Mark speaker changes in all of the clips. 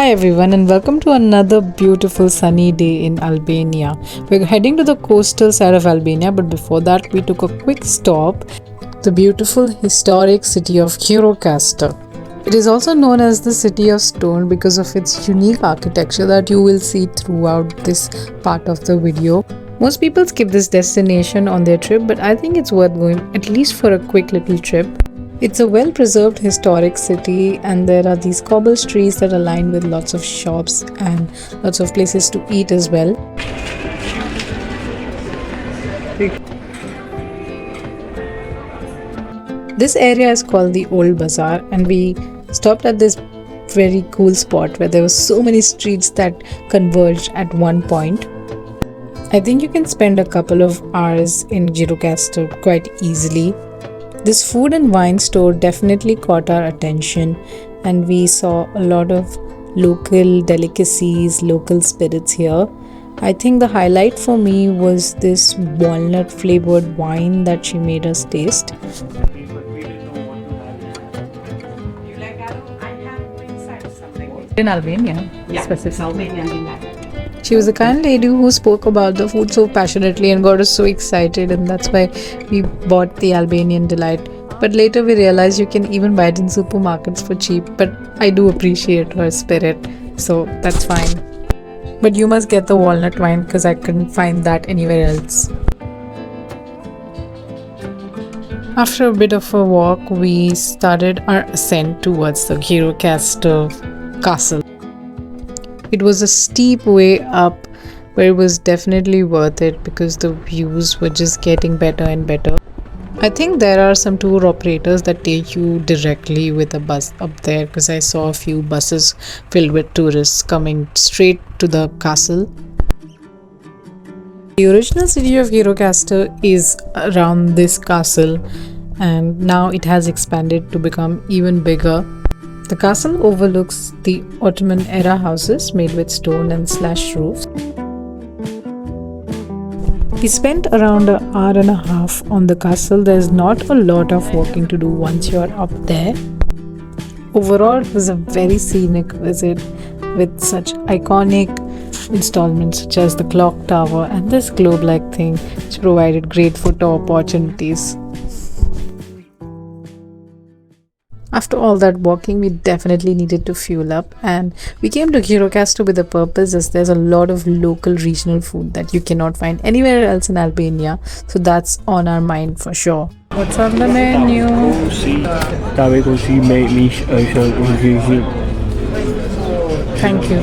Speaker 1: Hi everyone and welcome to another beautiful sunny day in Albania. We're heading to the coastal side of Albania, but before that we took a quick stop the beautiful historic city of Gjirokastër. It is also known as the City of Stone because of its unique architecture that you will see throughout this part of the video. Most people skip this destination on their trip, but I think it's worth going at least for a quick little trip. It's a well-preserved historic city and there are these cobble streets that are lined with lots of shops and lots of places to eat as well. This area is called the Old Bazaar and we stopped at this very cool spot where there were so many streets that converged at one point. I think you can spend a couple of hours in Gjirokaster quite easily. This food and wine store definitely caught our attention and we saw a lot of local delicacies, local spirits here. I think the highlight for me was this walnut flavored wine that she made us taste. In Albania?
Speaker 2: Yeah, specifically.
Speaker 1: She was the kind lady who spoke about the food so passionately and got us so excited, and that's why we bought the Albanian delight. But later we realized you can even buy it in supermarkets for cheap, but I do appreciate her spirit, so that's fine. But you must get the walnut wine because I couldn't find that anywhere else. After a bit of a walk, we started our ascent towards the Gjirokaster castle. It was a steep way up, but it was definitely worth it because the views were just getting better and better. I think there are some tour operators that take you directly with a bus up there because I saw a few buses filled with tourists coming straight to the castle. The original city of Gjirokaster is around this castle and now it has expanded to become even bigger. The castle overlooks the Ottoman era houses made with stone and slashed roofs. We spent around an hour and a half on the castle. There's not a lot of walking to do once you're up there. Overall, it was a very scenic visit with such iconic installments such as the clock tower and this globe-like thing which provided great photo opportunities. After all that walking, we definitely needed to fuel up and we came to Gjirokaster with a purpose as there's a lot of local regional food that you cannot find anywhere else in Albania. So that's on our mind for sure. What's on the menu? Thank you.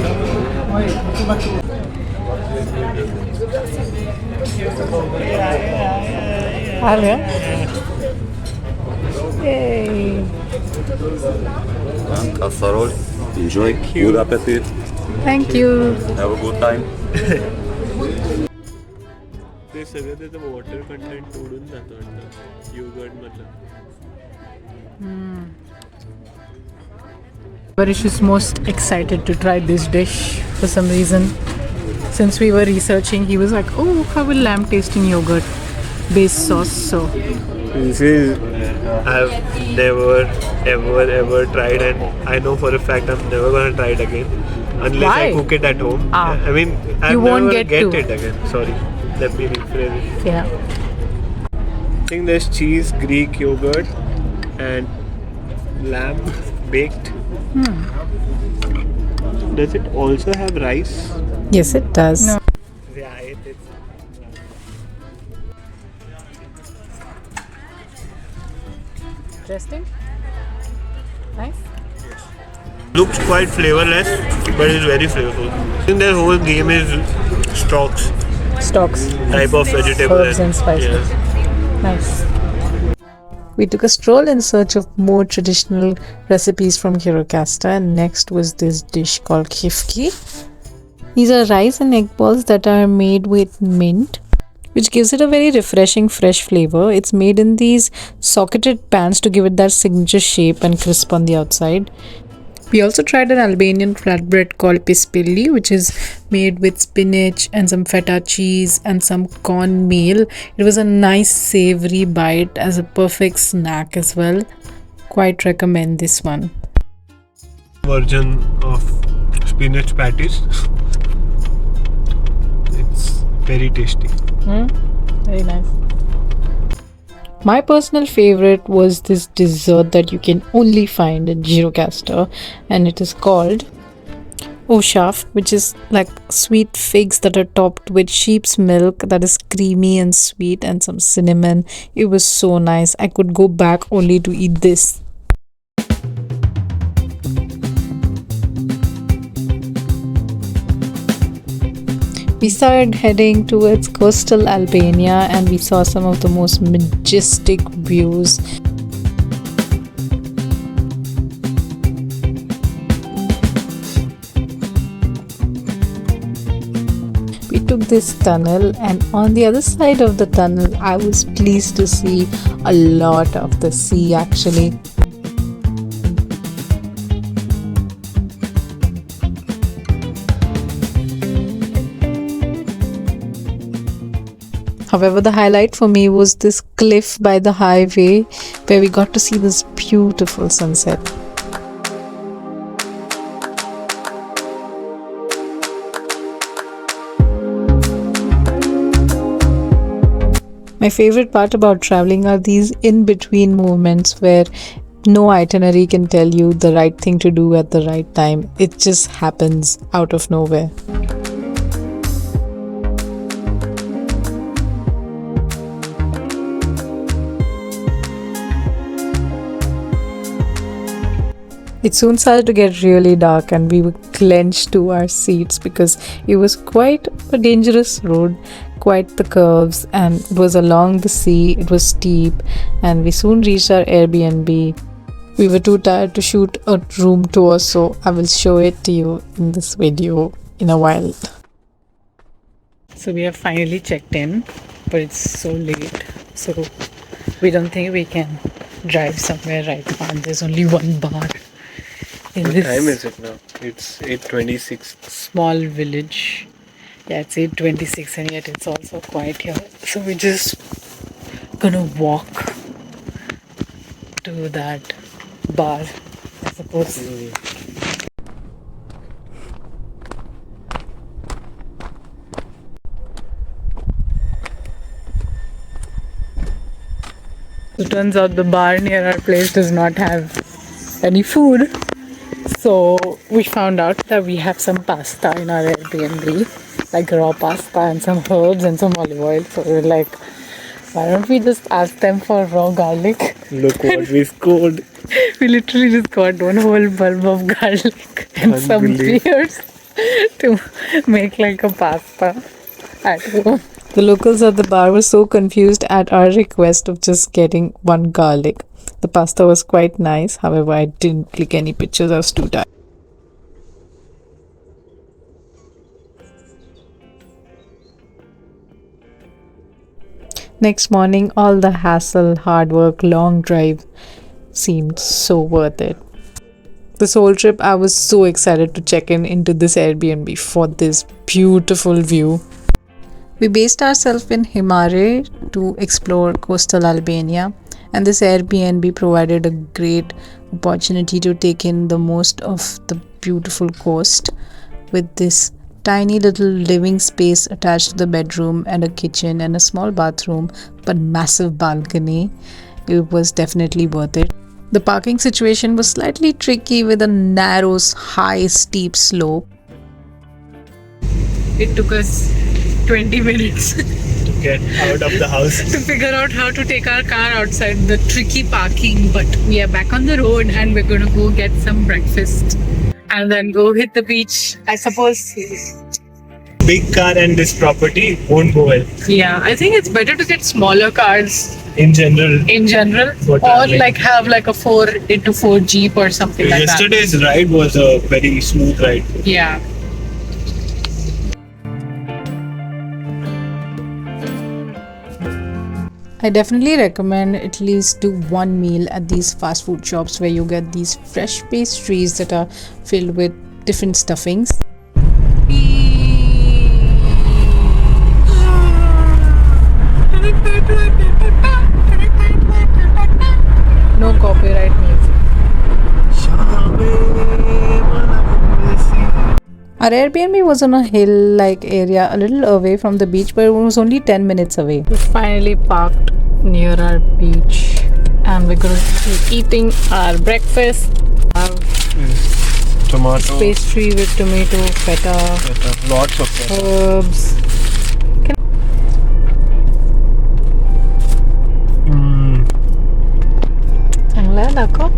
Speaker 1: Yay!
Speaker 3: Casserole, enjoy, good appetite.
Speaker 1: Thank you.
Speaker 3: Have a good time.
Speaker 4: ते सगळं त्याचं water content तोडून जातं वाटतं yogurt मधलं.
Speaker 1: Varish is most excited to try this dish for some reason. Since we were researching, he was like, "Oh, how will lamb taste in yogurt based sauce?" So
Speaker 4: This is I've never ever tried and I know for a fact I'm never gonna try it again unless
Speaker 1: Why?
Speaker 4: I cook it at home. I mean
Speaker 1: You won't
Speaker 4: never
Speaker 1: get to.
Speaker 4: it again. Sorry, let me rephrase it.
Speaker 1: yeah.
Speaker 4: I think there's cheese, Greek yogurt, and lamb baked. Does it also have rice?
Speaker 1: Yes, it does. No.
Speaker 4: Yeah, I ate it.
Speaker 1: Interesting. Nice.
Speaker 4: Looks quite flavorless, but it's very flavorful. I think their whole game is stocks,
Speaker 1: Stocks.
Speaker 4: type of vegetable.
Speaker 1: Herbs and spices.
Speaker 4: Yeah.
Speaker 1: Nice. We took a stroll in search of more traditional recipes from Gjirokaster and next was this dish called kifki. These are rice and egg balls that are made with mint, which gives it a very refreshing fresh flavor. It's made in these socketed pans to give it that signature shape and crisp on the outside. We also tried an Albanian flatbread called pispilli, which is made with spinach and some feta cheese and some cornmeal. It was a nice savory bite as a perfect snack as well. Quite recommend this one.
Speaker 4: Version of spinach patties. It's very tasty.
Speaker 1: Very nice. My personal favorite was this dessert that you can only find in Gjirokaster, and it is called Oshaf, which is like sweet figs that are topped with sheep's milk that is creamy and sweet and some cinnamon. It was so nice. I could go back only to eat this. We started heading towards coastal Albania and we saw some of the most majestic views. We took this tunnel, and on the other side of the tunnel I was pleased to see a lot of the sea actually. However, the highlight for me was this cliff by the highway where we got to see this beautiful sunset. My favorite part about traveling are these in-between movements where no itinerary can tell you the right thing to do at the right time. It just happens out of nowhere. It soon started to get really dark and we were clenched to our seats because it was quite a dangerous road, quite the curves, and it was along the sea, it was steep, and we soon reached our Airbnb. We were too tired to shoot a room tour, so I will show it to you in this video in a while. So we have finally checked in, but it's so late, so we don't think we can drive somewhere right now. There's only one bar.
Speaker 4: What time is it now? It's 8:26.
Speaker 1: Small village. Yeah, it's 8:26 and yet it's also quiet here. So we're just gonna walk to that bar, I suppose. It turns out the bar near our place does not have any food. So we found out that we have some pasta in our Airbnb, like raw pasta and some herbs and some olive oil. So we're like, why don't we just ask them for raw garlic?
Speaker 4: Look what we scored.
Speaker 1: We literally just got one whole bulb of garlic and some pears to make like a pasta at home. The locals at the bar were so confused at our request of just getting one garlic. The pasta was quite nice, however I didn't click any pictures, I was too tired. Next morning, all the hassle, hard work, long drive seemed so worth it. This whole trip I was so excited to check in into this Airbnb for this beautiful view. We based ourselves in Himare to explore coastal Albania, and this Airbnb provided a great opportunity to take in the most of the beautiful coast with this tiny little living space attached to the bedroom and a kitchen and a small bathroom but massive balcony. It was definitely worth it. The parking situation was slightly tricky with a narrow, high, steep slope. It took us 20 minutes
Speaker 4: To get out of the house.
Speaker 1: to figure out how to take our car outside the tricky parking, but we are back on the road and we're gonna go get some breakfast and then go hit the beach, I suppose.
Speaker 4: Big car and this property won't go well
Speaker 1: Yeah, I think it's better to get smaller cars
Speaker 4: in general.
Speaker 1: or
Speaker 4: traveling.
Speaker 1: like have like a 4x4 Jeep or something like that.
Speaker 4: Yesterday's ride was a very smooth ride.
Speaker 1: Yeah. I definitely recommend at least do one meal at these fast food shops where you get these fresh pastries that are filled with different stuffings. No copyright music. Our Airbnb was on a hill-like area, a little away from the beach, but it was only 10 minutes away. We finally parked near our beach, and we're going to be eating our breakfast.
Speaker 4: Tomato.
Speaker 1: Pastry with tomato, feta,
Speaker 4: Lots of feta.
Speaker 1: herbs. चांगला आहे दाखव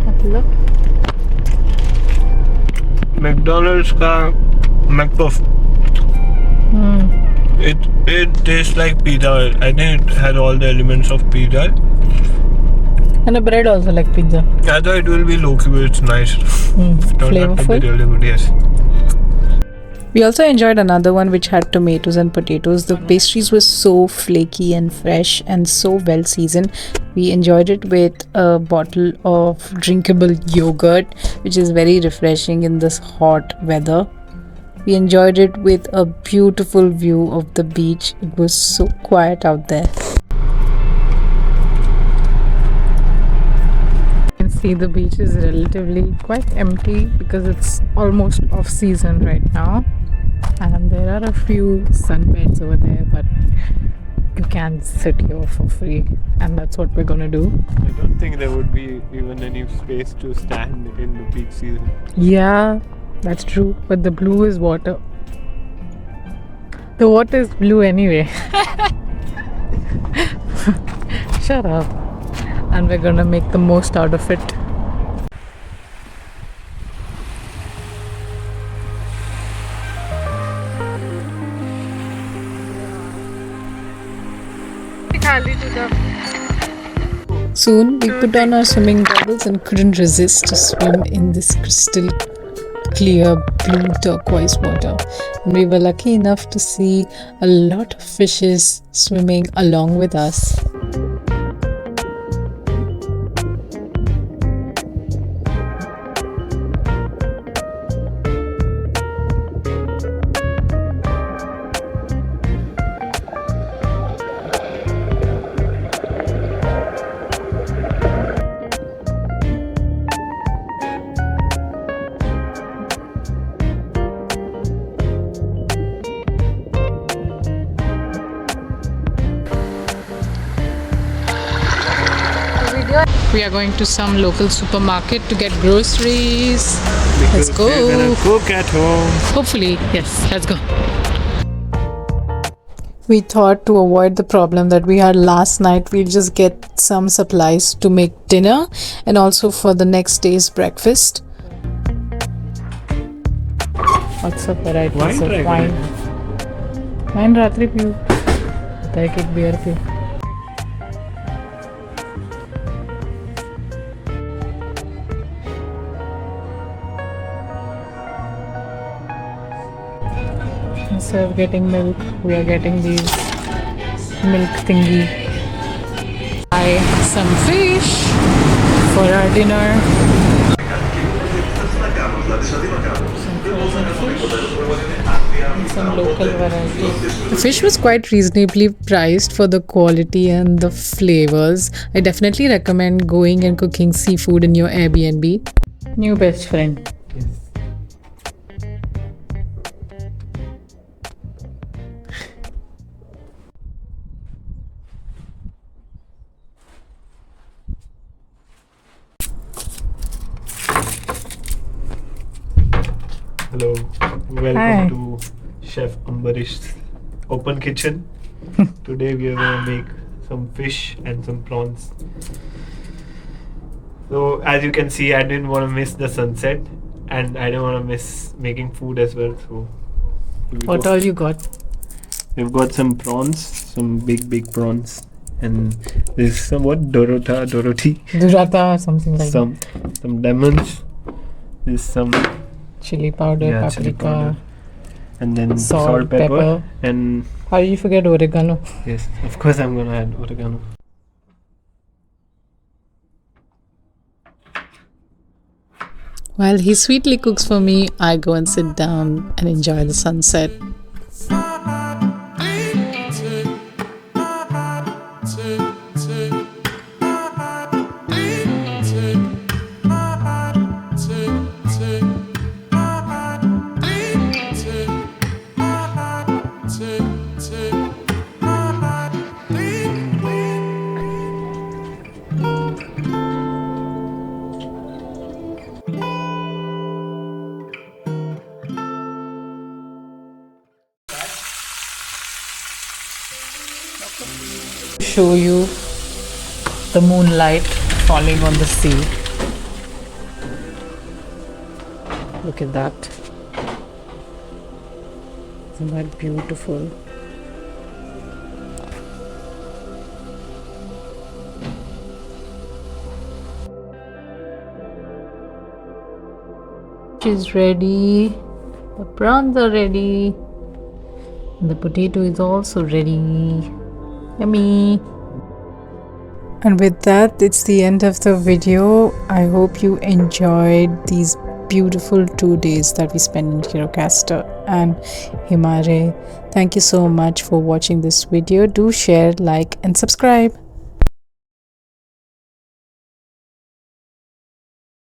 Speaker 1: मतलब
Speaker 4: McDonald's का McPuff. It tastes like pizza. I think it has all the elements of pizza.
Speaker 1: and the bread also like pizza.
Speaker 4: I thought it will be low-key, but it's nice. Turned out to be
Speaker 1: Flavorful.
Speaker 4: really good, yes.
Speaker 1: We also enjoyed another one which had tomatoes and potatoes. The pastries were so flaky and fresh and so well seasoned. We enjoyed it with a bottle of drinkable yogurt, which is very refreshing in this hot weather. We enjoyed it with a beautiful view of the beach. It was so quiet out there. You can see the beach is relatively quite empty because it's almost off season right now. And there are a few sunbeds over there, but you can sit here for free, and that's what we're gonna do.
Speaker 4: I don't think there would be even any space to stand in the peak season.
Speaker 1: Yeah, that's true, but the blue is water. The water is blue anyway. Shut up. And we're gonna make the most out of it. Soon we put on our swimming goggles and couldn't resist to swim in this crystal clear blue turquoise water. And we were lucky enough to see a lot of fishes swimming along with us. We are going to some local supermarket to get groceries. Let's go.
Speaker 4: We're gonna cook at home.
Speaker 1: Hopefully, yes, let's go. We thought to avoid the problem that we had last night, we'll just get some supplies to make dinner and also for the next day's breakfast. Lots of varieties of wine. Wine ratri piyu. Take एक beer piyu. Instead of getting milk, we are getting these milk thingy. Buy some fish for our dinner. Some local variety. The fish was quite reasonably priced for the quality and the flavors. I definitely recommend going and cooking seafood in your Airbnb. New best friend.
Speaker 4: Hello, welcome
Speaker 1: Hi.
Speaker 4: to Chef Ambarish's open kitchen. Today we are going to make some fish and some prawns. So as you can see, I didn't want to miss the sunset and I didn't want to miss making food as well. So
Speaker 1: What all you got?
Speaker 4: we've got some prawns, some big prawns, and there's some Dorothy,
Speaker 1: Durata or something like that.
Speaker 4: some lemons. There's some
Speaker 1: Chili powder,
Speaker 4: chili
Speaker 1: paprika,
Speaker 4: powder, and then
Speaker 1: salt,
Speaker 4: salt, pepper,
Speaker 1: pepper.
Speaker 4: and
Speaker 1: How did you forget oregano?
Speaker 4: yes, of course I'm gonna add oregano.
Speaker 1: While he sweetly cooks for me, I go and sit down and enjoy the sunset. show you the moonlight falling on the sea. Look at that. Isn't that beautiful? Is ready, the prawns are ready, and the potato is also ready. Yummy. And with that, it's the end of the video. I hope you enjoyed these beautiful 2 days that we spent in Gjirokaster and Himare. Thank you so much for watching this video. Do share, like and subscribe.